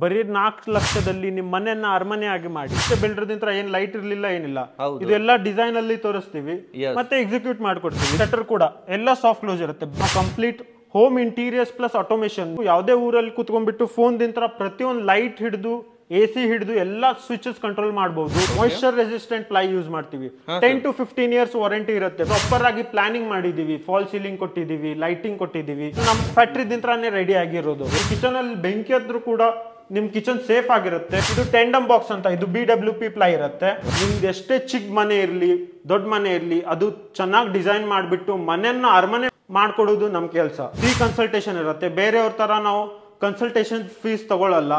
ಬರೀ 4 ಲಕ್ಷದಲ್ಲಿ ನಿಮ್ಮ ಮನೆಯನ್ನ ಅರಮನೆ ಆಗಿ ಮಾಡಿ ಬಿಲ್ಡರ್ದಿಂದ ಏನ್ ಲೈಟ್ ಇರ್ಲಿಲ್ಲ ಏನಿಲ್ಲ ಇದೆಲ್ಲ ಡಿಸೈನ್ ಅಲ್ಲಿ ತೋರಿಸ್ತೀವಿ ಮತ್ತೆ ಎಕ್ಸಿಕ್ಯೂಟ್ ಮಾಡ್ಕೊಡ್ತೀವಿ ಶಟರ್ ಕೂಡ ಎಲ್ಲ ಸಾಫ್ಟ್ ಕ್ಲೋಸ್ ಇರುತ್ತೆ complete home interiors plus automation ಯಾವುದೇ ಊರಲ್ಲಿ ಕುತ್ಕೊಂಡ್ಬಿಟ್ಟು ಫೋನ್ ದಿಂದ ಪ್ರತಿಯೊಂದು ಲೈಟ್ ಹಿಡಿದು AC ಹಿಡಿದು ಎಲ್ಲ ಸ್ವಿಚಸ್ ಕಂಟ್ರೋಲ್ ಮಾಡಬಹುದು ಮಾಯಿಶ್ಚರ್ ರೆಸಿಸ್ಟೆಂಟ್ ಪ್ಲೈ ಯೂಸ್ ಮಾಡ್ತೀವಿ 10 to 15 ಇಯರ್ಸ್ ವಾರಂಟಿ ಇರುತ್ತೆ ಪ್ರಾಪರ್ ಆಗಿ ಪ್ಲಾನಿಂಗ್ ಮಾಡಿದೀವಿ ಫಾಲ್ ಸೀಲಿಂಗ್ ಕೊಟ್ಟಿದೀವಿ ಲೈಟಿಂಗ್ ಕೊಟ್ಟಿದೀವಿ ನಮ್ಮ ಫ್ಯಾಕ್ಟರಿ ದಿಂತ್ರನೇ ರೆಡಿ ಆಗಿರೋದು ಕಿಚನ್ ಅಲ್ಲಿ ಬೆಂಕಿ ಆದ್ರೂ ಕೂಡ ನಿಮ್ ಕಿಚನ್ ಸೇಫ್ ಆಗಿರುತ್ತೆ ಇದು ಟೆಂಡಮ್ ಬಾಕ್ಸ್ ಅಂತ ಇದು BWP ಪ್ಲೈ ಇರುತ್ತೆ ನಿಮ್ದು ಎಷ್ಟೇ ಚಿಕ್ಕ ಮನೆ ಇರ್ಲಿ ದೊಡ್ಡ ಮನೆ ಇರ್ಲಿ ಅದು ಚೆನ್ನಾಗಿ ಡಿಸೈನ್ ಮಾಡ್ಬಿಟ್ಟು ಮನೆಯನ್ನ ಅರಮನೆ ಮಾಡ್ಕೊಡೋದು ನಮ್ ಕೆಲಸ ಫ್ರೀ ಕನ್ಸಲ್ಟೇಷನ್ ಇರುತ್ತೆ ಬೇರೆಯವ್ರ ತರ ನಾವು ಕನ್ಸಲ್ಟೇಷನ್ ಫೀಸ್ ತಗೊಳ್ಳಲ್ಲ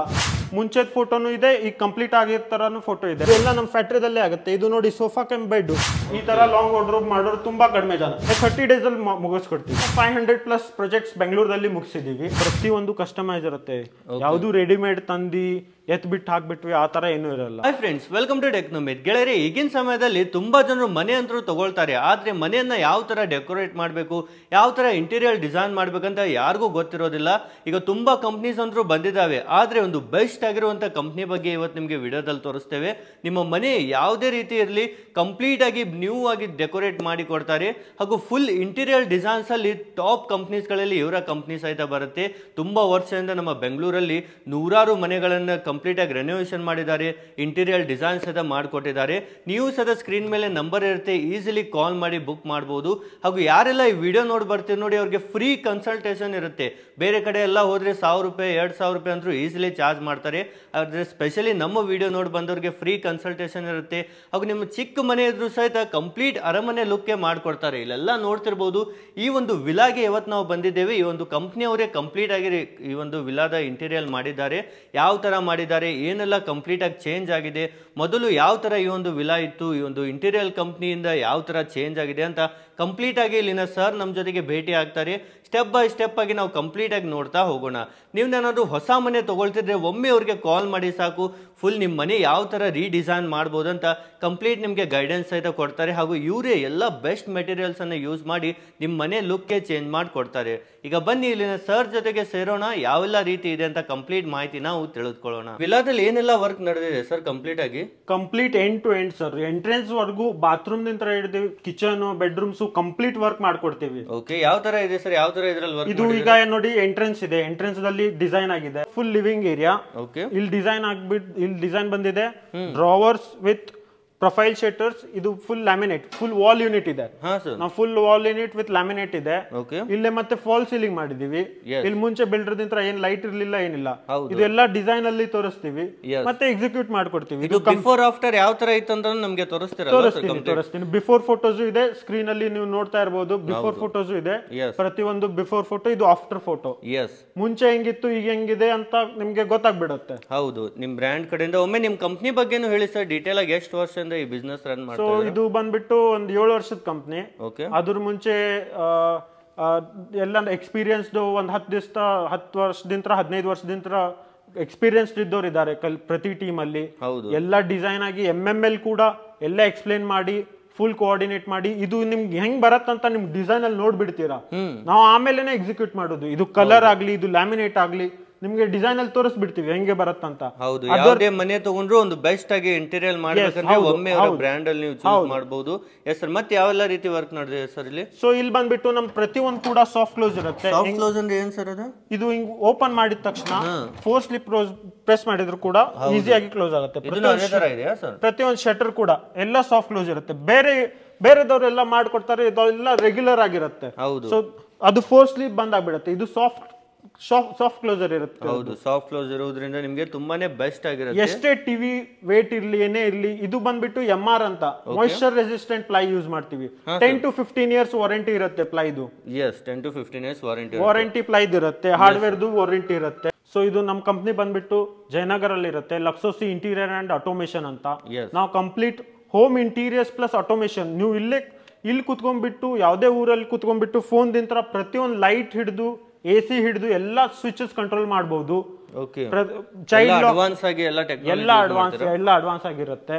ಮುಂಚೆ ಫೋಟೋನು ಇದೆ ಈಗ ಕಂಪ್ಲೀಟ್ ಆಗಿರ್ತಾರನು ಫೋಟೋ ಇದೆ ಎಲ್ಲ ನಮ್ಮ ಫ್ಯಾಕ್ಟರಿದಲ್ಲೇ ಆಗುತ್ತೆ ಇದು ನೋಡಿ ಸೋಫಾ ಕಮ್ ಬೆಡ್ ಈ ತರ ಲಾಂಗ್ ವಾರ್ಡ್ರೋಬ್ ಮಾಡೋರು ತುಂಬಾ ಕಡಿಮೆ ಜನ 30 ಡೇಸ್ ಅಲ್ಲಿ ಮುಗಿಸ್ಕೊಡ್ತೀವಿ 500+ ಪ್ರಾಜೆಕ್ಟ್ಸ್ ಬೆಂಗಳೂರಲ್ಲಿ ಮುಗಿಸಿದೀವಿ ಪ್ರತಿಯೊಂದು ಕಸ್ಟಮೈಸ್ ಇರುತ್ತೆ ಯಾವುದು ರೆಡಿಮೇಡ್ ತಂದಿ ಎತ್ ಬಿಟ್ಟು ಹಾಕ್ಬಿಟ್ವಿ ಆ ತರ ಏನೂ ಇರಲ್ಲ ಹಾಯ್ ಫ್ರೆಂಡ್ಸ್ ವೆಲ್ಕಮ್ ಟು ಟೆಕ್ನೋಮಿತ್ ಗೆಳೆಯರೆ ಈಗಿನ ಸಮಯದಲ್ಲಿ ತುಂಬಾ ಜನರು ಮನೆ ಅಂತೂ ತಗೊಳ್ತಾರೆ ಆದ್ರೆ ಮನೆಯನ್ನ ಯಾವ ತರ ಡೆಕೋರೇಟ್ ಮಾಡಬೇಕು ಯಾವ ತರ ಇಂಟೀರಿಯರ್ ಡಿಸೈನ್ ಮಾಡ್ಬೇಕಂತ ಯಾರಿಗೂ ಗೊತ್ತಿರೋದಿಲ್ಲ ಈಗ ತುಂಬಾ ಕಂಪ್ನೀಸ್ ಅಂತೂ ಬಂದಿದ್ದಾವೆ ಆದ್ರೆ ಒಂದು ಬೆಸ್ಟ್ ಆಗಿರುವಂತ ಕಂಪ್ನಿ ಬಗ್ಗೆ ಇವತ್ತು ನಿಮಗೆ ವಿಡಿಯೋದಲ್ಲಿ ತೋರಿಸ್ತೇವೆ ನಿಮ್ಮ ಮನೆ ಯಾವುದೇ ರೀತಿ ಇರಲಿ ಕಂಪ್ಲೀಟ್ ಆಗಿ ನ್ಯೂ ಆಗಿ ಡೆಕೋರೇಟ್ ಮಾಡಿ ಕೊಡ್ತಾರೆ ಹಾಗೂ ಫುಲ್ ಇಂಟೀರಿಯರ್ ಡಿಸೈನ್ಸ್ ಅಲ್ಲಿ ಟಾಪ್ ಕಂಪ್ನೀಸ್ಗಳಲ್ಲಿ ಇವರ ಕಂಪ್ನಿ ಸಹಿತ ಬರುತ್ತೆ ತುಂಬಾ ವರ್ಷದಿಂದ ನಮ್ಮ ಬೆಂಗಳೂರಲ್ಲಿ ನೂರಾರು ಮನೆಗಳನ್ನ ಕಂಪ್ಲೀಟ್ ಆಗಿ ರೆನೋವೇಷನ್ ಮಾಡಿದ್ದಾರೆ ಇಂಟೀರಿಯರ್ ಡಿಸೈನ್ ಸಹಿತ ಮಾಡಿಕೊಟ್ಟಿದ್ದಾರೆ ನೀವು ಸಹಿತ ಸ್ಕ್ರೀನ್ ಮೇಲೆ ನಂಬರ್ ಇರುತ್ತೆ ಈಸಿಲಿ ಕಾಲ್ ಮಾಡಿ ಬುಕ್ ಮಾಡಬಹುದು ಹಾಗೂ ಯಾರೆಲ್ಲ ಈ ವಿಡಿಯೋ ನೋಡಿ ಬರ್ತೀರಿ ನೋಡಿ ಅವ್ರಿಗೆ ಫ್ರೀ ಕನ್ಸಲ್ಟೇಷನ್ ಇರುತ್ತೆ ಬೇರೆ ಕಡೆ ಎಲ್ಲ ಹೋದ್ರೆ 1000 ರೂಪಾಯಿ 2000 ರೂಪಾಯಿ ಅಂತೂ ಈಸಿಲಿ ಚಾರ್ಜ್ ಮಾಡ್ತಾರೆ ಆದರೆ ಸ್ಪೆಷಲಿ ನಮ್ಮ ವಿಡಿಯೋ ನೋಡಿ ಬಂದವರಿಗೆ ಫ್ರೀ ಕನ್ಸಲ್ಟೇಷನ್ ಇರುತ್ತೆ ಹಾಗೂ ನಿಮ್ಮ ಚಿಕ್ಕ ಮನೆ ಇದ್ರೂ ಸಹಿತ ಕಂಪ್ಲೀಟ್ ಅರಮನೆ ಲುಕ್ಗೆ ಮಾಡ್ಕೊಡ್ತಾರೆ ಇಲ್ಲೆಲ್ಲ ನೋಡ್ತಿರ್ಬೋದು ಈ ಒಂದು ವಿಲಾಗೆ ಇವತ್ತು ನಾವು ಬಂದಿದ್ದೇವೆ ಈ ಒಂದು ಕಂಪ್ನಿಯವರೇ ಕಂಪ್ಲೀಟ್ ಆಗಿ ಈ ಒಂದು ವಿಲಾದ ಇಂಟೀರಿಯರ್ ಮಾಡಿದ್ದಾರೆ ಯಾವ ತರ ಮಾಡಿದ್ದಾರೆ ಏನೆಲ್ಲ ಕಂಪ್ಲೀಟ್ ಆಗಿ ಚೇಂಜ್ ಆಗಿದೆ ಮೊದಲು ಯಾವ ತರ ಈ ಒಂದು ವಿಲಾ ಇತ್ತು ಈ ಒಂದು ಇಂಟೀರಿಯರ್ ಕಂಪ್ನಿಯಿಂದ ಯಾವ ತರ ಚೇಂಜ್ ಆಗಿದೆ ಅಂತ ಕಂಪ್ಲೀಟ್ ಆಗಿ ಇಲ್ಲಿನ ಸರ್ ನಮ್ಮ ಜೊತೆಗೆ ಭೇಟಿ ಆಗ್ತಾರೆ ಸ್ಟೆಪ್ ಬೈ ಸ್ಟೆಪ್ ಆಗಿ ನಾವು ಕಂಪ್ಲೀಟ್ ಆಗಿ ನೋಡ್ತಾ ಹೋಗೋಣ ನೀವೇನಾದ್ರೂ ಹೊಸ ಮನೆ ತಗೊಳ್ತಿದ್ರೆ ಒಮ್ಮೆ ಅವ್ರಿಗೆ ಕಾಲ್ ಮಾಡಿ ಸಾಕು ಫುಲ್ ನಿಮ್ಮ ಮನೆ ಯಾವ ತರ ರೀಡಿಸೈನ್ ಮಾಡ್ಬೋದು ಅಂತ ಕಂಪ್ಲೀಟ್ ನಿಮಗೆ ಗೈಡೆನ್ಸ್ ಸಹಿತ ಕೊಡ್ತಾರೆ ಹಾಗೂ ಇವರೇ ಎಲ್ಲ ಬೆಸ್ಟ್ ಮೆಟೀರಿಯಲ್ಸ್ ಅನ್ನು ಯೂಸ್ ಮಾಡಿ ನಿಮ್ಮ ಮನೆ ಲುಕ್ಗೆ ಚೇಂಜ್ ಮಾಡಿ ಕೊಡ್ತಾರೆ ಈಗ ಬನ್ನಿ ಇಲ್ಲಿನ ಸರ್ ಜೊತೆಗೆ ಸೇರೋಣ ಯಾವೆಲ್ಲ ರೀತಿ ಇದೆ ಅಂತ ಕಂಪ್ಲೀಟ್ ಮಾಹಿತಿ ನಾವು ತಿಳಿದುಕೊಳ್ಳೋಣ ವಿಲಾದಲ್ಲಿ ಏನೆಲ್ಲ ವರ್ಕ್ ನಡೆದಿದೆ sir complete end to end sir entrance ವರ್ಗು ಬಾತ್ರೂಮ್ ನಿಂತ ಹಿಡಿದೀವಿ ಕಿಚನ್ ಬೆಡ್ರೂಮ್ಸ್ ಕಂಪ್ಲೀಟ್ ವರ್ಕ್ ಮಾಡ್ಕೊಡ್ತೀವಿ ಓಕೆ ಯಾವ ತರ ಇದೆ ಸರ್ ಯಾವ ತರ ಇದ್ರಲ್ಲಿ ವರ್ಕ್ ಇದು ಈಗ ನೋಡಿ ಎಂಟ್ರೆನ್ಸ್ ಇದೆ ಎಂಟ್ರೆನ್ಸ್ ದಲ್ಲಿ ಡಿಸೈನ್ ಆಗಿದೆ ಫುಲ್ ಲಿವಿಂಗ್ ಏರಿಯಾ ಇಲ್ಲಿ ಡಿಸೈನ್ ಆಗ್ಬಿಟ್ಟು ಇಲ್ಲಿ ಡಿಸೈನ್ ಬಂದಿದೆ ಡ್ರಾವರ್ಸ್ ವಿತ್ ಪ್ರೊಫೈಲ್ ಶಟರ್ಸ್ ಇದು full laminate full wall unit ಇದೆ ನಾವು full wall unit with laminate ಇದೆ ಇಲ್ಲೇ ಮತ್ತೆ ಫಾಲ್ ಸೀಲಿಂಗ್ ಮಾಡಿದೀವಿ ಇಲ್ಲಿ ಮುಂಚೆ ಬಿಲ್ಡರ್ ದಿಂದ ಏನ್ ಲೈಟ್ ಇರ್ಲಿಲ್ಲ ಏನಿಲ್ಲ ಇದೆಲ್ಲ ಡಿಸೈನ್ ಅಲ್ಲಿ ತೋರಿಸ್ತೀವಿ ಮತ್ತೆ ಎಕ್ಸಿಕ್ಯೂಟ್ ಮಾಡ್ಕೊಡ್ತೀವಿ ಬಿಫೋರ್ ಆಫ್ಟರ್ ಯಾವ ತರ ಇತ್ತು ಅಂತ ನಮಗೆ ತೋರಿಸ್ತೀನಿ ಬಿಫೋರ್ ಫೋಟೋಸ್ ಇದೆ ಸ್ಕ್ರೀನ್ ಅಲ್ಲಿ ನೀವು ನೋಡ್ತಾ ಇರಬಹುದು ಬಿಫೋರ್ ಫೋಟೋಸ್ ಇದೆ ಪ್ರತಿಯೊಂದು ಬಿಫೋರ್ ಫೋಟೋ ಇದು ಆಫ್ಟರ್ ಫೋಟೋ ಮುಂಚೆ ಹೆಂಗಿತ್ತು ಈಗ ಹೆಂಗಿದೆ ಅಂತ ನಿಮ್ಗೆ ಗೊತ್ತಾಗ್ಬಿಡುತ್ತೆ ಹೌದು ನಿಮ್ ಬ್ರ್ಯಾಂಡ್ ಕಡೆಯಿಂದ ಒಮ್ಮೆ ನಿಮ್ ಕಂಪ್ನಿ ಬಗ್ಗೆನೂ ಹೇಳಿ ಸರ್ ಡೀಟೇಲ್ ಆಗಿ ಎಷ್ಟು ವರ್ಷದಿಂದ ಈ ಬಿಸ್ನೆಸ್ ರನ್ ಮಾಡ್ತಾ ಇದ್ದೀರಾ? ಇದು ಬಂದ್ಬಿಟ್ಟು ಒಂದು 7 ವರ್ಷದ ಕಂಪ್ನಿ ಅದ್ರ ಮುಂಚೆ ಎಲ್ಲ ಎಕ್ಸ್ಪೀರಿಯನ್ಸ್ಡ್ ಒಂದು 10 ವರ್ಷದಿಂದ 15 ವರ್ಷದಿಂದ ಎಕ್ಸ್ಪೀರಿಯನ್ಸ್ಡ್ ಇದ್ದವ್ರು ಇದ್ದಾರೆ ಪ್ರತಿ ಟೀಮ್ ಅಲ್ಲಿ ಎಲ್ಲ ಡಿಸೈನ್ ಆಗಿ MML ಕೂಡ ಎಲ್ಲ ಎಕ್ಸ್ಪ್ಲೇನ್ ಮಾಡಿ ಫುಲ್ ಕೋಆರ್ಡಿನೇಟ್ ಮಾಡಿ ಇದು ನಿಮ್ಗೆ ಹೆಂಗ್ ಬರತ್ತಂತ ನಿಮ್ಗೆ ಡಿಸೈನ್ ಅಲ್ಲಿ ನೋಡ್ಬಿಡ್ತೀರಾ ನಾವು ಆಮೇಲೆ ಎಕ್ಸಿಕ್ಯೂಟ್ ಮಾಡೋದು ಇದು ಕಲರ್ ಆಗ್ಲಿ ಇದು ಲ್ಯಾಮಿನೇಟ್ ಆಗ್ಲಿ ನಿಮ್ಗೆ ಡಿಸೈನ್ ಅಲ್ಲಿ ತೋರಿಸ್ಬಿಡ್ತೀವಿ ಹೆಂಗೆ ಬರತ್ತಂತ ಹೌದು ಯಾವುದೇ ಮನೆ ತಗೊಂಡ್ರು ಒಂದು ಬೆಸ್ಟ್ ಆಗಿ ಇಂಟೀರಿಯರ್ ಮಾಡ್ಬೇಕಂದ್ರೆ ಒಮ್ಮೆ ಅವರ ಬ್ರ್ಯಾಂಡ್ ಅಲ್ಲಿ ನೀವು ಚೂಸ್ ಮಾಡಬಹುದು ಎಸ್ ಸರ್ ಮತ್ತೆ ಯಾವೆಲ್ಲ ರೀತಿ ವರ್ಕ್ ನಡೆದಿದೆ ಸರ್ ಇಲ್ಲಿ ಸೊ ಇಲ್ಲಿ ಬಂದ್ಬಿಟ್ಟು ನಮ್ ಪ್ರತಿಯೊಂದು ಕೂಡ ಸಾಫ್ಟ್ ಕ್ಲೋಸ್ ಇರುತ್ತೆ ಸಾಫ್ಟ್ ಕ್ಲೋಸ್ ಅಂದ್ರೆ ಏನ್ ಸರ್ ಅದು ಇದು ಹಿಂಗ್ ಓಪನ್ ಮಾಡಿದ ತಕ್ಷಣ ಫೋರ್ಸ್ಲಿ ಪ್ರೆಸ್ ಮಾಡಿದ್ರು ಕೂಡ ಈಸಿಯಾಗಿ ಕ್ಲೋಸ್ ಆಗುತ್ತೆ ಪ್ರತಿಯೊಂದು ಶಟರ್ ಕೂಡ ಎಲ್ಲ ಸಾಫ್ಟ್ ಕ್ಲೋಸ್ ಇರುತ್ತೆ ಬೇರೆದವರೆಲ್ಲ ಮಾಡ್ಕೊಡ್ತಾರೆ ಇದೆಲ್ಲ ರೆಗ್ಯುಲರ್ ಆಗಿರುತ್ತೆ ಸೊ ಅದು ಫೋರ್ಸ್ಲಿ ಬಂದ್ ಆಗ್ಬಿಡುತ್ತೆ ಇದು ಸಾಫ್ಟ್ ಕ್ಲೋಸರ್ ಇರುತ್ತೆ ಹೌದು ಸಾಫ್ಟ್ ಕ್ಲೋಸ್ ಇರೋದ್ರಿಂದ ನಿಮಗೆ ತುಂಬಾನೇ ಬೆಸ್ಟ್ ಆಗಿರುತ್ತೆ ಎಷ್ಟೇ ಟಿವಿ ವೇಟ್ ಇರ್ಲಿ ಏನೇ ಇರ್ಲಿ ಇದು ಬಂದ್ಬಿಟ್ಟು MR ಅಂತ ಮಾಯಿಶ್ಚರ್ ರೆಸಿಸ್ಟೆಂಟ್ ಪ್ಲೈ ಯೂಸ್ ಮಾಡ್ತೀವಿ 10 to 15 ಇಯರ್ಸ್ ವಾರಂಟಿ ಇರುತ್ತೆ ಪ್ಲೈದು 10 to 15 ಇಯರ್ಸ್ ವಾರಂಟಿ ಪ್ಲೈದು ಇರುತ್ತೆ ಹಾರ್ಡ್ವೇರ್ದು ವಾರಂಟಿ ಇರುತ್ತೆ ಸೊ ಇದು ನಮ್ಮ ಕಂಪ್ನಿ ಬಂದ್ಬಿಟ್ಟು ಜಯನಗರ್ ಅಲ್ಲಿ ಇರುತ್ತೆ ಲಕ್ಸೋಸಿ ಇಂಟೀರಿಯರ್ ಅಂಡ್ ಆಟೋಮೇಶನ್ ಅಂತ ನಾವು complete home interiors plus automation ನೀವು ಇಲ್ಲಿ ಕುತ್ಕೊಂಡ್ಬಿಟ್ಟು ಯಾವುದೇ ಊರಲ್ಲಿ ಕುತ್ಕೊಂಡ್ಬಿಟ್ಟು ಫೋನ್ ದಿಂದ ಪ್ರತಿಯೊಂದು ಲೈಟ್ ಹಿಡಿದು AC ಹಿಡಿದು ಎಲ್ಲ ಸ್ವಿಚಸ್ ಕಂಟ್ರೋಲ್ ಮಾಡಬಹುದು ಚೈಲ್ಡ್ ಅಡ್ವಾನ್ಸ್ ಆಗಿ ಎಲ್ಲ ಅಡ್ವಾನ್ಸ್ ಆಗಿರುತ್ತೆ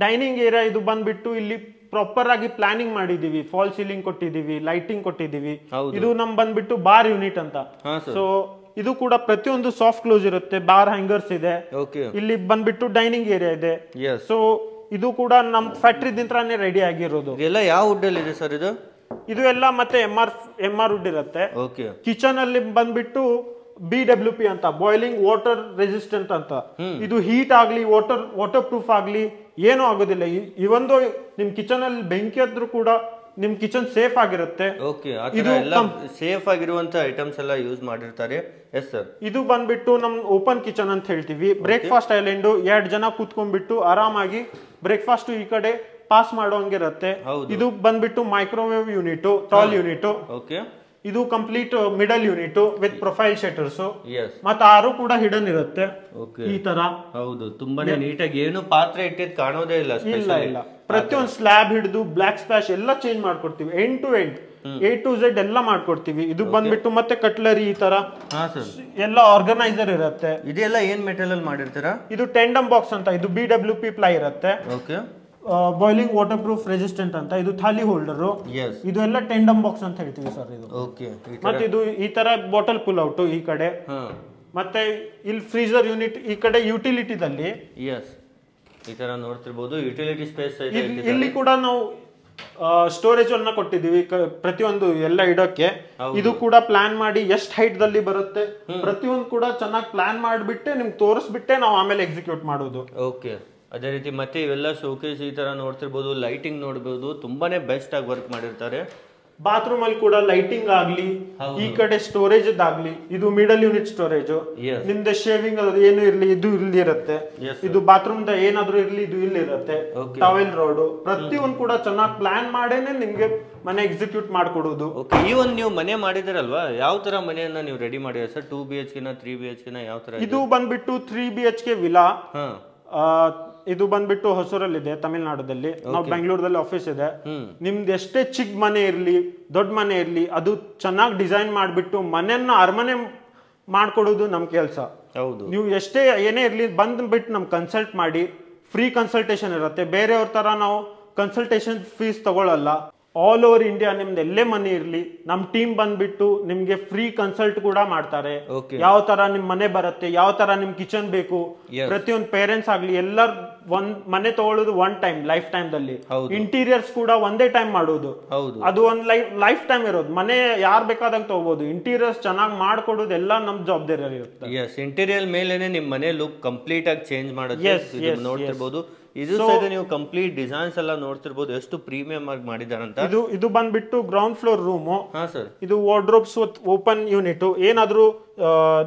ಡೈನಿಂಗ್ ಏರಿಯಾ ಇದು ಬಂದ್ಬಿಟ್ಟು ಇಲ್ಲಿ ಪ್ರಾಪರ್ ಆಗಿ ಪ್ಲಾನಿಂಗ್ ಮಾಡಿದೀವಿ ಫಾಲ್ ಸೀಲಿಂಗ್ ಕೊಟ್ಟಿದೀವಿ ಲೈಟಿಂಗ್ ಕೊಟ್ಟಿದೀವಿ ಇದು ನಮ್ ಬಂದ್ಬಿಟ್ಟು ಬಾರ್ ಯೂನಿಟ್ ಅಂತ ಸೊ ಇದು ಕೂಡ ಪ್ರತಿಯೊಂದು ಸಾಫ್ಟ್ ಕ್ಲೋಸ್ ಇರುತ್ತೆ, ಬಾರ್ ಹ್ಯಾಂಗರ್ಸ್ ಇದೆ, ಓಕೆ ಇಲ್ಲಿ ಬಂದ್ಬಿಟ್ಟು ಡೈನಿಂಗ್ ಏರಿಯಾ ಇದೆ. ಎಸ್. ಸೊ ಇದು ಕೂಡ ನಮ್ ಫ್ಯಾಕ್ಟ್ರಿದಿಂದಾನೇ ರೆಡಿ ಆಗಿರೋದು. ಇದೆಲ್ಲ ಯಾವ ವುಡ್ ಅಲ್ಲಿ ಇದೆ ಸರ್ ಇದು? ಇದು ಎಲ್ಲ ಮತ್ತೆ ಎಂ ಆರ್ ವುಡ್ ಇರುತ್ತೆ. ಓಕೆ. ಕಿಚನ್ ಅಲ್ಲಿ ಬಂದ್ಬಿಟ್ಟು BWP ಅಂತ, ಬಾಯ್ಲಿಂಗ್ ವಾಟರ್ ರೆಸಿಸ್ಟೆಂಟ್ ಅಂತ. ಇದು ಹೀಟ್ ಆಗ್ಲಿ ವಾಟರ್ ಪ್ರೂಫ್ ಆಗ್ಲಿ ಏನೂ ಆಗೋದಿಲ್ಲ. ಇವೊಂದು ನಿಮ್ ಕಿಚನ್ ಅಲ್ಲಿ ಬೆಂಕಿ ಆದ್ರೂ ಕೂಡ ನಿಮ್ ಕಿಚನ್ ಸೇಫ್ ಆಗಿರುತ್ತೆ. ಓಕೆ, ಇದು ಸೇಫ್ ಆಗಿರುವಂತ ಐಟಮ್ಸ್ ಎಲ್ಲ ಯೂಸ್ ಮಾಡಿರ್ತಾರೆ. Yes sir. ಇದು ಬಂದ್ಬಿಟ್ಟು ನಮ್ ಓಪನ್ ಕಿಚನ್ ಅಂತ ಹೇಳ್ತೀವಿ. ಬ್ರೇಕ್ಫಾಸ್ಟ್ ಐಲ್ಯಾಂಡ್, 2 ಜನ ಕೂತ್ಕೊಂಡ್ಬಿಟ್ಟು ಆರಾಮಾಗಿ ಬ್ರೇಕ್ಫಾಸ್ಟ್ ಈ ಕಡೆ ಪಾಸ್ ಮಾಡೋಂಗಿರುತ್ತೆ. ಇದು ಬಂದ್ಬಿಟ್ಟು microwave unit, tall unit. Okay. ಇದು complete middle unit with profile shutters. Yes. ಮತ್ತೆ 6 ಕೂಡ ಹಿಡನ್ ಇರುತ್ತೆ. ಓಕೆ. ಈ ತರ. ಹೌದು, ತುಂಬಾನೇ ನೀಟಾಗಿ, ಏನು ಪಾತ್ರೆ ಇಟ್ಟಿದ್ ಕಾಣೋದೇ ಇಲ್ಲ. ಇಲ್ಲ. ಪ್ರತಿಯೊಂದು ಸ್ಲ್ಯಾಬ್ ಹಿಡಿದು ಬ್ಲಾಕ್ ಸ್ಪ್ಲಾಶ್ ಎಲ್ಲ ಚೇಂಜ್ ಮಾಡ್ಕೊಡ್ತೀವಿ. End to end A to Z ಎಲ್ಲ ಮಾಡ್ಕೊಡ್ತೀವಿ. ಇದು ಬಂದ್ಬಿಟ್ಟು ಮತ್ತೆ ಕಟ್ಲರಿ ಈ ತರ ಎಲ್ಲ ಆರ್ಗನೈಸರ್ ಇರುತ್ತೆ. ಇದೆಲ್ಲ ಏನ್ ಮೆಟೀರಿಯಲ್ ಅಲ್ಲಿ ಮಾಡಿರ್ತೀರಾ? ಇದು ಟೆಂಡಮ್ ಬಾಕ್ಸ್ ಅಂತ, ಇದು BWP ಪ್ಲೈ ಇರುತ್ತೆ. Okay. Boiling water proof resistant ಅಂತ, ಇದು ಥಾಲಿ ಹೋಲ್ಡರ್. ಇದು ಎಲ್ಲ ಟೆಂಡಮ್ ಬಾಕ್ಸ್ ಅಂತ ಹೇಳ್ತೀವಿ ಸರ್ ಇದು. ಓಕೆ. ಮತ್ತೆ ಇದು ಈ ತರ ಬಾಟಲ್ ಪುಲ್ ಔಟ್ ಈ ಕಡೆ. ಮತ್ತೆ ಇಲ್ಲಿ ಫ್ರೀಜರ್ ಯೂನಿಟ್ ಈ ಕಡೆ ಯುಟಿಲಿಟಿದಲ್ಲಿ. ಎಸ್, ಈ ತರ ನೋಡ್ತಿರ್ಬೋದು ಯುಟಿಲಿಟಿ ಸ್ಪೇಸ್ ಇದೆ. ಇಲ್ಲಿ ಕೂಡ ನಾವು ಸ್ಟೋರೇಜ್ ಅನ್ನ ಕೊಟ್ಟಿದೀವಿ ಪ್ರತಿಯೊಂದು ಎಲ್ಲ ಇಡಕ್ಕೆ. ಇದು ಕೂಡ ಪ್ಲಾನ್ ಮಾಡಿ ಎಷ್ಟು ಹೈಟ್ ದಲ್ಲಿ ಬರುತ್ತೆ ಪ್ರತಿಯೊಂದು ಕೂಡ ಚೆನ್ನಾಗಿ ಪ್ಲಾನ್ ಮಾಡಿಬಿಟ್ಟೆ ನಿಮ್ಗೆ ತೋರಿಸ್ಬಿಟ್ಟೆ ನಾವು ಆಮೇಲೆ ಎಕ್ಸಿಕ್ಯೂಟ್ ಮಾಡೋದು. ಓಕೆ. ಅದೇ ರೀತಿ ಮತ್ತೆ ಇವೆಲ್ಲ ಶೋಕೇಸ್ ಈ ತರ ನೋಡ್ತಿರ್ಬೋದು, ಲೈಟಿಂಗ್ ನೋಡ್ಬೋದು, ತುಂಬಾನೇ ಬೆಸ್ಟ್ ಆಗಿ ವರ್ಕ್ ಮಾಡಿರ್ತಾರೆ. ಬಾತ್ರೂಮ್ ಅಲ್ಲಿ ಕೂಡ ಲೈಟಿಂಗ್ ಆಗ್ಲಿ, ಈ ಕಡೆ ಸ್ಟೋರೇಜ್ ಆಗ್ಲಿ, ಇದು ಮಿಡಲ್ ಯೂನಿಟ್ ಸ್ಟೋರೇಜ್. ನಿಮ್ದು ಶೇವಿಂಗ್ ಏನು ಇರ್ಲಿ ಇದು ಇಲ್ಲಿ ಇರುತ್ತೆ. ಇದು ಬಾತ್ರೂಮ್ ದ ಏನಾದ್ರೂ ಇರ್ಲಿ ಇದು ಇಲ್ಲಿ ಇರುತ್ತೆ. ಟವೆಲ್ ರೋಡ್ ಪ್ರತಿಯೊಂದು ಕೂಡ ಚೆನ್ನಾಗಿ ಪ್ಲಾನ್ ಮಾಡೇನೆ ನಿಮ್ಗೆ ಮನೆ ಎಕ್ಸಿಕ್ಯೂಟ್ ಮಾಡ್ಕೊಡೋದು. ಈ ಒಂದು ನೀವು ಮನೆ ಮಾಡಿದಿರಲ್ವಾ, ಯಾವ ತರ ಮನೆಯನ್ನ ನೀವು ರೆಡಿ ಮಾಡಿರ ಸರ್? 2 BHK ನ 3 BHK ನ ಯಾವ ತರ? ಇದು ಬಂದ್ಬಿಟ್ಟು 3 BHK ವಿಲಾ. ಇದು ಬಂದ್ಬಿಟ್ಟು ಹೊಸೂರಲ್ಲಿದೆ, ತಮಿಳ್ನಾಡಲ್ಲಿ. ನಾವು ಬೆಂಗಳೂರಲ್ಲಿ ಆಫೀಸ್ ಇದೆ. ನಿಮ್ದು ಎಷ್ಟೇ ಚಿಕ್ಕ ಮನೆ ಇರ್ಲಿ ದೊಡ್ಡ ಮನೆ ಇರ್ಲಿ, ಅದು ಚೆನ್ನಾಗಿ ಡಿಸೈನ್ ಮಾಡ್ಬಿಟ್ಟು ಮನೆಯನ್ನ ಅರಮನೆ ಮಾಡ್ಕೊಡೋದು ನಮ್ ಕೆಲ್ಸ. ಹೌದು. ನೀವು ಎಷ್ಟೇ ಏನೇ ಇರ್ಲಿ ಬಂದ್ಬಿಟ್ಟು ನಮ್ ಕನ್ಸಲ್ಟ್ ಮಾಡಿ, ಫ್ರೀ ಕನ್ಸಲ್ಟೇಷನ್ ಇರುತ್ತೆ. ಬೇರೆಯವ್ರ ತರ ನಾವು ಕನ್ಸಲ್ಟೇಷನ್ ಫೀಸ್ ತಗೊಳ್ಳಲ್ಲ. ಆಲ್ ಓವರ್ ಇಂಡಿಯಾ ನಿಮ್ದು ಎಲ್ಲೇ ಮನೆ ಇರ್ಲಿ ನಮ್ ಟೀಮ್ ಬಂದ್ಬಿಟ್ಟು ನಿಮ್ಗೆ ಫ್ರೀ ಕನ್ಸಲ್ಟ್ ಕೂಡ ಮಾಡ್ತಾರೆ. ಯಾವ ತರ ನಿಮ್ ಮನೆ ಬರುತ್ತೆ, ಯಾವ ತರ ನಿಮ್ ಕಿಚನ್ ಬೇಕು, ಪ್ರತಿಯೊಂದು ಪೇರೆಂಟ್ಸ್ ಆಗ್ಲಿ ಎಲ್ಲರ ಒಂದ್ ಮನೆ ತಗೊಳ್ಳೋದು ಒನ್ ಟೈಮ್ ಲೈಫ್ ಟೈಮ್ ದಲ್ಲಿ. ಇಂಟೀರಿಯರ್ಸ್ ಕೂಡ ಒಂದೇ ಟೈಮ್ ಮಾಡೋದು, ಅದು ಒಂದ್ ಲೈಫ್ ಟೈಮ್ ಇರೋದು. ಮನೆ ಯಾರ್ ಬೇಕಾದಾಗ ತಗೋಬಹುದು. ಇಂಟೀರಿಯರ್ಸ್ ಚೆನ್ನಾಗಿ ಮಾಡ್ಕೊಡೋದು ಎಲ್ಲ ನಮ್ ಜವಾಬ್ದಾರಿ ಇರುತ್ತೆ. ಇಂಟೀರಿಯರ್ ಮೇಲೆನೆ ನಿಮ್ ಮನೆ ಲುಕ್ ಕಂಪ್ಲೀಟ್ ಆಗಿ ಚೇಂಜ್ ಮಾಡೋದು ನೋಡ್ತಿರ್ಬೋದು. ಇದು ಸಹಿತ ನೀವು ಕಂಪ್ಲೀಟ್ ಡಿಸೈನ್ಸ್ ಎಲ್ಲ ನೋಡ್ತಿರ್ಬೋದು, ಎಷ್ಟು ಪ್ರೀಮಿಯಂ ಆಗಿ ಮಾಡಿದಾರಂತ. ಇದು ಬಂದ್ಬಿಟ್ಟು ಗ್ರೌಂಡ್ ಫ್ಲೋರ್ ರೂಮ್. ಇದು ವಾರ್ಡ್ರೋಬ್ಸ್ ಓಪನ್ ಯೂನಿಟ್, ಏನಾದ್ರೂ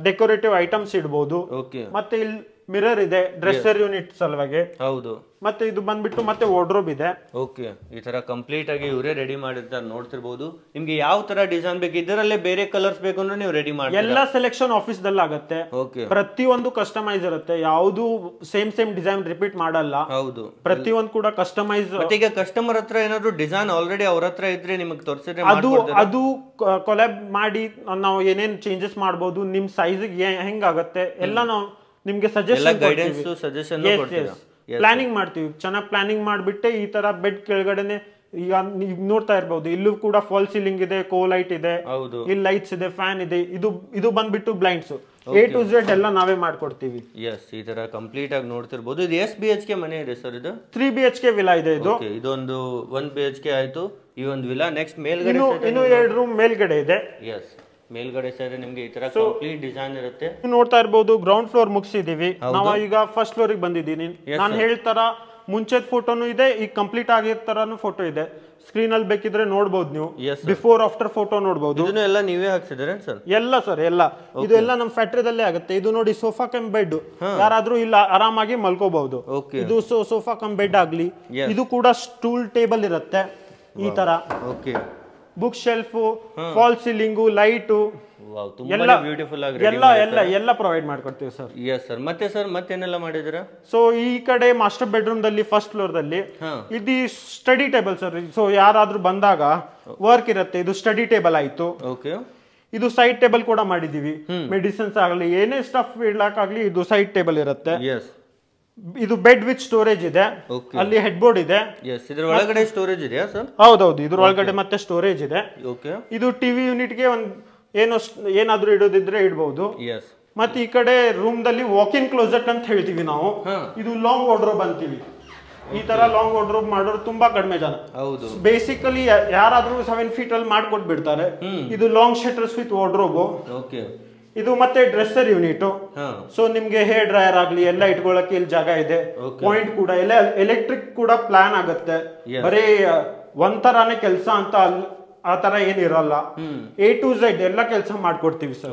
ಡೆಕೋರೇಟಿವ್ ಐಟಮ್ಸ್ ಇಡಬಹುದು. ಮತ್ತೆ ಇಲ್ಲಿ ಮಿರರ್ ಇದೆ ಡ್ರೆಸ್ಸರ್ ಯೂನಿಟ್ ಸಲುವಾಗಿ. ಹೌದು. ಮತ್ತೆ ಇದು ಬಂದ್ಬಿಟ್ಟು ಮತ್ತೆ ವಾರ್ಡ್ರೋಬ್ ಇದೆ. ಓಕೆ. ಈ ತರ ಕಂಪ್ಲೀಟ್ ಆಗಿ ಇವರೇ ರೆಡಿ ಮಾಡಿರ್ತಾರೆ ನೋಡ್ತಿರ್ಬೋದು. ನಿಮ್ಗೆ ಯಾವ ತರ ಡಿಸೈನ್ ಬೇಕು, ಇದರಲ್ಲೇ ಬೇರೆ ಕಲರ್ಸ್ ಬೇಕು ಅಂದ್ರೆ ನೀವು ರೆಡಿ ಮಾಡಿ. ಎಲ್ಲ ಸೆಲೆಕ್ಷನ್ ಆಫೀಸ್ ದಲ್ಲಿ ಆಗುತ್ತೆ. ಪ್ರತಿಯೊಂದು ಕಸ್ಟಮೈಸ್ ಇರುತ್ತೆ, ಯಾವುದು ಸೇಮ್ ಡಿಸೈನ್ ರಿಪೀಟ್ ಮಾಡಲ್ಲ. ಹೌದು. ಪ್ರತಿಯೊಂದು ಕೂಡ ಕಸ್ಟಮೈಸ್. ಈಗ ಕಸ್ಟಮರ್ ಹತ್ರ ಏನಾದ್ರು ಡಿಸೈನ್ ಆಲ್ರೆಡಿ ಅವ್ರ ಹತ್ರ ಇದ್ರೆ ನಿಮಗೆ ತೋರಿಸಿದ್ರೆ ಅದು ಕೊಲಾಬ್ ಮಾಡಿ ನಾವು ಏನೇನ್ ಚೇಂಜಸ್ ಮಾಡಬಹುದು, ನಿಮ್ ಸೈಜ್ ಹೆಂಗಾಗತ್ತೆ ಎಲ್ಲ ನಾವು ನಿಮ್ಗೆ ಸಜೆಷನ್ ಪ್ಲಾನಿಂಗ್ ಮಾಡ್ತೀವಿ. ಚೆನ್ನಾಗಿ ಪ್ಲಾನಿಂಗ್ ಮಾಡ್ಬಿಟ್ಟೆ ಈ ತರ ಬೆಡ್ ಕೆಳಗಡೆನೆ ಈಗ ನೀವು ನೋಡ್ತಾ ಇರ್ಬಹುದು, ಇಲ್ಲೂ ಕೂಡ ಫಾಲ್ ಸೀಲಿಂಗ್ ಇದೆ, ಕೋ ಲೈಟ್ ಇದೆ, ಇಲ್ಲಿ ಲೈಟ್ಸ್ ಇದೆ, ಫ್ಯಾನ್ ಇದೆ. ಇದು ಬಂದ್ಬಿಟ್ಟು ಬ್ಲೈಂಡ್ಸ್ A to Z ಎಲ್ಲ ನಾವೇ ಮಾಡ್ಕೊಡ್ತೀವಿ. ಈ ತರ ಕಂಪ್ಲೀಟ್ ಆಗಿ ನೋಡ್ತಿರ್ಬೋದು. ಇದು ಎಷ್ಟು BHK ಮನೆ ಇದೆ ಸರ್? ಇದು 3 BHK ವಿಲಾ ಇದೆ. ಇದೊಂದು 1 BHK ಆಯ್ತು, ಈ ಒಂದು ವಿಲಾ. ನೆಕ್ಸ್ಟ್ ಮೇಲ್ಗಡೆ ಇನ್ನು 2 ರೂಮ್ ಮೇಲ್ಗಡೆ ಇದೆ. ಮೇಲ್ಗಡೆ ಸೈಡ್ ನಿಮ್ಗೆ ಈ ತರ ಕಂಪ್ಲೀಟ್ ಡಿಸೈನ್ ಇರುತ್ತೆ. ನೋಡ್ತಾ ಇರಬಹುದು, ಗ್ರೌಂಡ್ ಫ್ಲೋರ್ ಮುಗಿಸಿದೀವಿ ನಾವು. ಈಗ ಫಸ್ಟ್ ಫ್ಲೋರ್ ಗೆ ಬಂದಿದ್ದೀನಿ. ನಾನು ಹೇಳ್ತಾರ ಮುಂಚೆ ಫೋಟೋನು ಇದೆ, ಈಗ ಕಂಪ್ಲೀಟ್ ಆಗಿರ್ತಾರನು ಫೋಟೋ ಇದೆ. ಸ್ಕ್ರೀನ್ ಅಲ್ಲಿ ಬೇಕಿದ್ರೆ ನೋಡಬಹುದು ನೀವು. ಬಿಫೋರ್ ಆಫ್ಟರ್ ಫೋಟೋ ನೋಡಬಹುದು. ಎಲ್ಲ ನೀವೇ ಹಾಕ್ಸಿದ್ರೆ ಸರ್? ಎಲ್ಲ ಸರ್, ಎಲ್ಲ ಇದು ಎಲ್ಲ ನಮ್ಮ ಫ್ಯಾಕ್ಟರಿದಲ್ಲೇ ಆಗುತ್ತೆ. ಇದು ನೋಡಿ ಸೋಫಾ ಕಮ್ ಬೆಡ್, ಯಾರಾದ್ರೂ ಇಲ್ಲ ಆರಾಮಾಗಿ ಮಲ್ಕೋಬಹುದು. ಇದು ಸೋಫಾ ಕಮ್ ಬೆಡ್ ಆಗ್ಲಿ. ಇದು ಕೂಡ ಸ್ಟೂಲ್ ಟೇಬಲ್ ಇರುತ್ತೆ ಈ ತರ. Book shelf, fall ceiling, light ಎಲ್ಲ ಪ್ರೊವೈಡ್ ಮಾಡ್ಕೊಡ್ತೀವಿ ಸರ್. ಸರ್ ಮತ್ತೆ ಸರ್ ಮತ್ತೇನೆಲ್ಲ ಮಾಡಿದಿರಾ? ಸೊ ಈ ಕಡೆ ಮಾಸ್ಟರ್ ಬೆಡ್ರೂಮ್ ದಲ್ಲಿ ಫಸ್ಟ್ ಫ್ಲೋರ್ ದಲ್ಲಿ ಇದು ಸ್ಟಡಿ ಟೇಬಲ್ ಸರ್. ಸೊ ಯಾರಾದ್ರೂ ಬಂದಾಗ ವರ್ಕ್ ಇರುತ್ತೆ, ಇದು ಸ್ಟಡಿ ಟೇಬಲ್ ಆಯ್ತು. ಇದು ಸೈಡ್ ಟೇಬಲ್ ಕೂಡ ಮಾಡಿದೀವಿ. ಮೆಡಿಸಿನ್ಸ್ ಆಗಲಿ ಏನೇ ಸ್ಟಫ್ ಇಡ್ಲಾಕಾಗ್ಲಿ ಇದು ಸೈಡ್ ಟೇಬಲ್ ಇರುತ್ತೆ. ಇದು ಬೆಡ್ ವಿತ್ ಸ್ಟೋರೇಜ್ ಇದೆ, ಅಲ್ಲಿ ಹೆಡ್ ಬೋರ್ಡ್ ಇದೆ. ಇದರ ಒಳಗಡೆ ಸ್ಟೋರೇಜ್ ಇದೆಯಾ ಸರ್? ಹೌದೌದು, ಇದ್ರ ಒಳಗಡೆ ಮತ್ತೆ ಸ್ಟೋರೇಜ್ ಇದೆ. ಇದು ಟಿವಿ ಯೂನಿಟ್ ಗೆ ಒಂದು ಏನಾದ್ರೂ ಇಡೋದಿದ್ರೆ ಇಡ್ಬಹುದು. ಎಸ್. ಮತ್ತೆ ಈ ಕಡೆ ರೂಮ್ ದಲ್ಲಿ ವಾಕ್ ಇನ್ ಕ್ಲೋಸೆಟ್ ಅಂತ ಹೇಳ್ತೀವಿ ನಾವು. ಇದು ಲಾಂಗ್ ವಾರ್ಡ್ರೋಬ್ ಅಂತೀವಿ. ಈ ತರ ಲಾಂಗ್ ವಾರ್ಡ್ರೋಬ್ ಮಾಡೋರು ತುಂಬಾ ಕಡಿಮೆ ಜನ. ಹೌದು. ಬೇಸಿಕಲಿ ಯಾರಾದ್ರೂ 7 feet ಅಲ್ಲಿ ಮಾಡ್ಕೊಟ್ಬಿಡ್ತಾರೆ. ಇದು long shutters with wardrobe. Okay. ಇದು ಮತ್ತೆ ಡ್ರೆಸ್ಸರ್ ಯೂನಿಟ್. ಸೊ ನಿಮ್ಗೆ ಹೇರ್ ಡ್ರೈಯರ್ ಆಗ್ಲಿ ಎಲ್ಲ ಇಟ್ಕೊಳ್ಳಕ್ಕೆ ಇಲ್ಲಿ ಜಾಗ ಇದೆ. ಪಾಯಿಂಟ್ ಕೂಡ ಎಲ್ಲ ಎಲೆಕ್ಟ್ರಿಕ್ ಕೂಡ ಪ್ಲಾನ್ ಆಗುತ್ತೆ. ಬರೀ ಒಂಥರಾನೇ ಕೆಲಸ ಅಂತ ಆ ತರ ಏನಿರಲ್ಲ. A to Z ಎಲ್ಲ ಕೆಲಸ ಮಾಡ್ಕೊಡ್ತೀವಿ ಸರ್.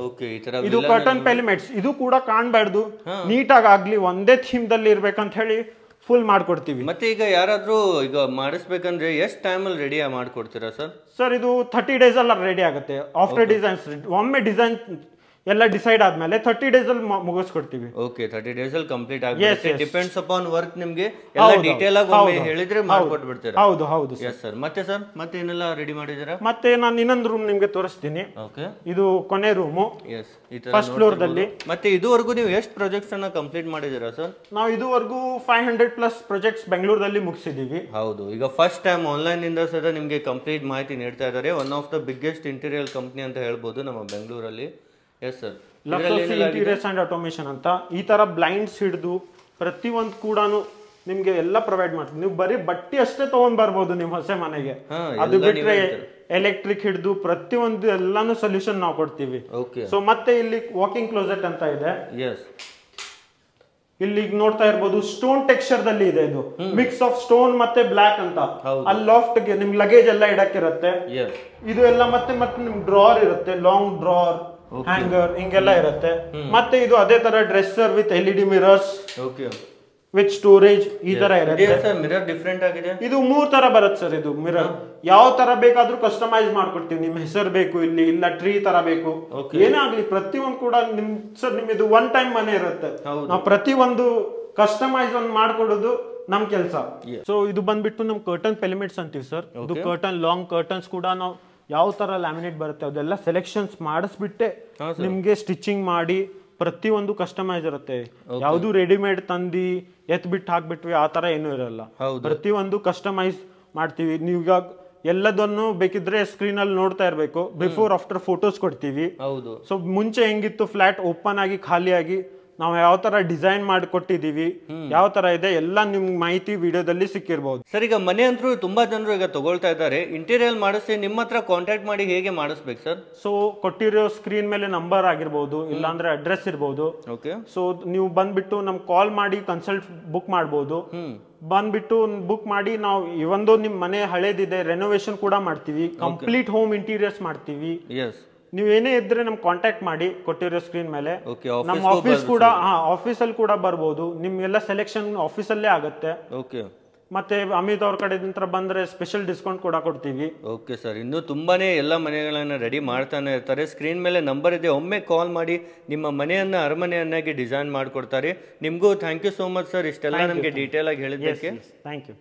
ಇದು ಕರ್ಟನ್ ಪೆಲಿಮೆಟ್ಸ್. ಇದು ಕೂಡ ಕಾಣ್ಬಾರ್ದು, ನೀಟಾಗಿ ಆಗ್ಲಿ, ಒಂದೇ ಥೀಮ್ ದಲ್ಲಿ ಇರ್ಬೇಕಂತ ಹೇಳಿ ಫುಲ್ ಮಾಡ್ಕೊಡ್ತೀವಿ. ಮತ್ತೆ ಈಗ ಯಾರಾದ್ರೂ ಈಗ ಮಾಡಿಸ್ಬೇಕಂದ್ರೆ ಎಷ್ಟು ಟೈಮ್ ಅಲ್ಲಿ ರೆಡಿ ಮಾಡ್ಕೊಡ್ತೀರಾ ಸರ್? ಸರ್ ಇದು 30 days ಅಲ್ಲಿ ರೆಡಿ ಆಗುತ್ತೆ. ಆಫ್ಟರ್ ಡಿಸೈನ್ಸ್ ಒಮ್ಮೆ ಡಿಸೈನ್ ಎಲ್ಲ ಡಿಸೈಡ್ ಆದ್ಮೇಲೆ 30 days ಅಲ್ಲಿ ಮುಗಿಸ್ಕೊಡ್ತೀವಿ. ಓಕೆ, 30 days ಅಲ್ಲಿ ಕಂಪ್ಲೀಟ್ ಆಗುತ್ತೆ. Depends upon work. ನಿಮಗೆ ಎಲ್ಲ ಡೀಟೇಲ್ ಆಗಿ ಒಮ್ಮೆ ಹೇಳಿದ್ರೆ ಮಾಡ್ಕೊಟ್ಬಿಡ್ತೀರಾ? ಹೌದು ಹೌದು. Yes sir. ಮತ್ತೆ ಸರ್ ಮತ್ತೆ ಏನೆಲ್ಲ ರೆಡಿ ಮಾಡಿದ್ದೀರಾ? ಮತ್ತೆ ನಾನು ಇನ್ನೊಂದು ರೂಮ್ ನಿಮ್ಗೆ ತೋರಿಸ್ತೀನಿ. ಓಕೆ. ಇದು ಕೊನೆ ರೂಮು. ಎಸ್. ಫಸ್ಟ್ ಫ್ಲೋರ್ ದಲ್ಲಿ. ಮತ್ತೆ ಇದುವರೆಗೂ ನೀವು ಎಷ್ಟು ಪ್ರಾಜೆಕ್ಟ್ಸ್ ಅನ್ನ ಕಂಪ್ಲೀಟ್ ಮಾಡಿದ್ದೀರಾ ಸರ್? ನಾವು ಇದುವರೆಗೂ 500+ ಪ್ರಾಜೆಕ್ಟ್ಸ್ ಬೆಂಗಳೂರಲ್ಲಿ ಮುಗಿಸಿದೀವಿ. ಹೌದು. ಈಗ ಫಸ್ಟ್ ಟೈಮ್ ಆನ್ಲೈನ್ ಇಂದ ಸಹ ನಿಮಗೆ ಕಂಪ್ಲೀಟ್ ಮಾಹಿತಿ ನೀಡ್ತಾ ಇದ್ದಾರೆ. One of the biggest interior company ಅಂತ ಹೇಳ್ಬೋದು ನಮ್ಮ ಬೆಂಗಳೂರಲ್ಲಿ. Yes sir. Interiors and automation ಅಂತ ಈ ತರ ಬ್ಲೈಂಡ್ಸ್ ಹಿಡಿದು ಪ್ರತಿಯೊಂದು ಕೂಡ ನಿಮ್ಗೆ ಎಲ್ಲ ಪ್ರೊವೈಡ್ ಮಾಡ್ತೀವಿ. ನೀವು ಬರೀ ಬಟ್ಟೆ ಅಷ್ಟೇ ತಗೊಂಡ್ ಬರ್ಬೋದು ನಿಮ್ ಹೊಸ ಮನೆಗೆ. ಅದು ಬಿಟ್ರೆ ಎಲೆಕ್ಟ್ರಿಕ್ ಹಿಡಿದು ಪ್ರತಿಯೊಂದು ಎಲ್ಲಾನು ಸೊಲ್ಯೂಷನ್ ನಾವು ಕೊಡ್ತೀವಿ. ಸೊ ಮತ್ತೆ ಇಲ್ಲಿ ವಾಕಿಂಗ್ ಕ್ಲೋಸೆಟ್ ಅಂತ ಇದೆ. ಇಲ್ಲಿ ನೋಡ್ತಾ ಇರ್ಬೋದು, ಸ್ಟೋನ್ ಟೆಕ್ಸ್ಚರ್ ದಲ್ಲಿ ಇದೆ. ಇದು ಮಿಕ್ಸ್ ಆಫ್ ಸ್ಟೋನ್ ಮತ್ತೆ ಬ್ಲಾಕ್ ಅಂತ. ಅಲ್ಲಿ ಲಾಫ್ಟ್ ಗೆ ನಿಮ್ ಲಗೇಜ್ ಎಲ್ಲ ಇಡಕ್ಕಿರತ್ತೆ. ಇದು ಎಲ್ಲ ಮತ್ತೆ ನಿಮ್ ಡ್ರಾರ್ ಇರುತ್ತೆ, ಲಾಂಗ್ ಡ್ರಾರ್, ಹ್ಯಾಂಗರ್ ಹಿಂಗೆಲ್ಲ ಇರುತ್ತೆ. ಮತ್ತೆ ಇದು ಅದೇ ತರ dresser with LED mirrors with storage ಈ ತರ ಇರುತ್ತೆ. ಮಿರರ್ ಡಿಫರೆಂಟ್ ಆಗಿದೆ. ಇದು 3 ತರ ಬರುತ್ತೆ ಸರ್. ಇದು ಮಿರರ್ ಯಾವ ತರ ಬೇಕಾದ್ರೂ ಕಸ್ಟಮೈಸ್ ಮಾಡ್ಕೊಡ್ತೀವಿ. ನಿಮ್ ಹೆಸರು ಬೇಕು ಇಲ್ಲಿ, ಇಲ್ಲ ಟ್ರೀ ತರ ಬೇಕು, ಏನೇ ಆಗ್ಲಿ ಪ್ರತಿಯೊಂದು ಕೂಡ ನಿಮ್ ಸರ್ ನಿಮ್ದು ಒನ್ ಟೈಮ್ ಮನೆ ಇರುತ್ತೆ. ನಾವು ಪ್ರತಿಯೊಂದು ಕಸ್ಟಮೈಸ್ ಒಂದು ಮಾಡ್ಕೊಡೋದು ನಮ್ ಕೆಲಸ. ಸೊ ಇದು ಬಂದ್ಬಿಟ್ಟು ನಮ್ ಕರ್ಟನ್ ಪೆಲಿಮೆಟ್ಸ್ ಅಂತೀವಿ ಸರ್. ಇದು ಕರ್ಟನ್ ಲಾಂಗ್ ಕರ್ಟನ್ಸ್ ಕೂಡ ನಾವು ಯಾವ ತರ ಲ್ಯಾಮಿನೇಟ್ ಬರುತ್ತೆ ಅದೆಲ್ಲ ಸೆಲೆಕ್ಷನ್ಸ್ ಮಾಡಿಸ್ಬಿಟ್ಟೆ ನಿಮ್ಗೆ ಸ್ಟಿಚಿಂಗ್ ಮಾಡಿ ಪ್ರತಿಯೊಂದು ಕಸ್ಟಮೈಸ್ ಇರುತ್ತೆ. ಯಾವ್ದು ರೆಡಿಮೇಡ್ ತಂದಿ ಎತ್ಬಿಟ್ಟು ಹಾಕ್ಬಿಟ್ವಿ ಆ ತರ ಏನೂ ಇರಲ್ಲ. ಪ್ರತಿಯೊಂದು ಕಸ್ಟಮೈಸ್ ಮಾಡ್ತೀವಿ. ನೀವು ಈಗ ಎಲ್ಲದನ್ನು ಬೇಕಿದ್ರೆ ಸ್ಕ್ರೀನ್ ಅಲ್ಲಿ ನೋಡ್ತಾ ಇರ್ಬೇಕು. ಬಿಫೋರ್ ಆಫ್ಟರ್ ಫೋಟೋಸ್ ಕೊಡ್ತೀವಿ. ಸೊ ಮುಂಚೆ ಹೆಂಗಿತ್ತು ಫ್ಲಾಟ್ ಓಪನ್ ಆಗಿ ಖಾಲಿಯಾಗಿ ನಾವು ಯಾವ ತರ ಡಿಸೈನ್ ಮಾಡಿ ಕೊಟ್ಟಿದೀವಿ, ಯಾವ ತರ ಇದೆ ಎಲ್ಲ ನಿಮ್ಗೆ ಮಾಹಿತಿ ವಿಡಿಯೋದಲ್ಲಿ ಸಿಕ್ಕಿರ್ಬಹುದು. ಸರ್ ಈಗ ಮನೆ ಅಂತೂ ತುಂಬಾ ಜನರು ಈಗ ತಗೊಳ್ತಾ ಇದ್ದಾರೆ. ಇಂಟೀರಿಯರ್ ಮಾಡಿಸಿ ನಿಮ್ಮ ಹತ್ರ ಕಾಂಟ್ಯಾಕ್ಟ್ ಮಾಡಿ ಹೇಗೆ ಮಾಡಿಸ್ಬೇಕು ಸರ್? ಸೊ ಕೊಟ್ಟಿರೋ ಸ್ಕ್ರೀನ್ ಮೇಲೆ ನಂಬರ್ ಆಗಿರ್ಬೋದು, ಇಲ್ಲಾಂದ್ರೆ ಅಡ್ರೆಸ್ ಇರ್ಬೋದು. ಸೊ ನೀವು ಬಂದ್ಬಿಟ್ಟು ನಮ್ ಕಾಲ್ ಮಾಡಿ ಕನ್ಸಲ್ಟ್ ಬುಕ್ ಮಾಡ್ಬೋದು. ಬಂದ್ಬಿಟ್ಟು ಬುಕ್ ಮಾಡಿ ನಾವು ಇವೊಂದು ನಿಮ್ ಮನೆ ಹಳೇದಿದೆ ರೆನೋವೇಷನ್ ಕೂಡ ಮಾಡ್ತೀವಿ. ಕಂಪ್ಲೀಟ್ ಹೋಮ್ ಇಂಟೀರಿಯರ್ಸ್ ಮಾಡ್ತೀವಿ. ನೀವು ಏನೇ ಇದ್ರೆ ನಮ್ ಕಾಂಟ್ಯಾಕ್ಟ್ ಮಾಡಿ ಕೊಟ್ಟಿರೋ ಸ್ಕ್ರೀನ್ ಮೇಲೆ. ನಮ್ಮ ಆಫೀಸ್ ಕೂಡ ಆಫೀಸಲ್ಲಿ ಕೂಡ ಬರ್ಬೋದು. ನಿಮ್ಗೆಲ್ಲ ಸೆಲೆಕ್ಷನ್ ಆಫೀಸಲ್ಲೇ ಆಗುತ್ತೆ. ಮತ್ತೆ ಅಮಿತ್ ಅವ್ರ ಕಡೆ ಬಂದ್ರೆ ಸ್ಪೆಷಲ್ ಡಿಸ್ಕೌಂಟ್ ಕೂಡ ಕೊಡ್ತೀವಿ. Okay sir. ಇನ್ನು ತುಂಬಾನೇ ಎಲ್ಲ ಮನೆಗಳನ್ನ ರೆಡಿ ಮಾಡ್ತಾನೆ ಇರ್ತಾರೆ. ಸ್ಕ್ರೀನ್ ಮೇಲೆ ನಂಬರ್ ಇದೆ, ಒಮ್ಮೆ ಕಾಲ್ ಮಾಡಿ ನಿಮ್ಮ ಮನೆಯನ್ನ ಅರಮನೆಯನ್ನಾಗಿ ಡಿಸೈನ್ ಮಾಡ್ಕೊಡ್ತಾರೆ. ನಿಮ್ಗೂ thank you so much sir, ಇಷ್ಟೆಲ್ಲ ನಮಗೆ ಡೀಟೇಲ್ ಆಗಿ ಹೇಳಿದ್ದಕ್ಕೆ. Thank you.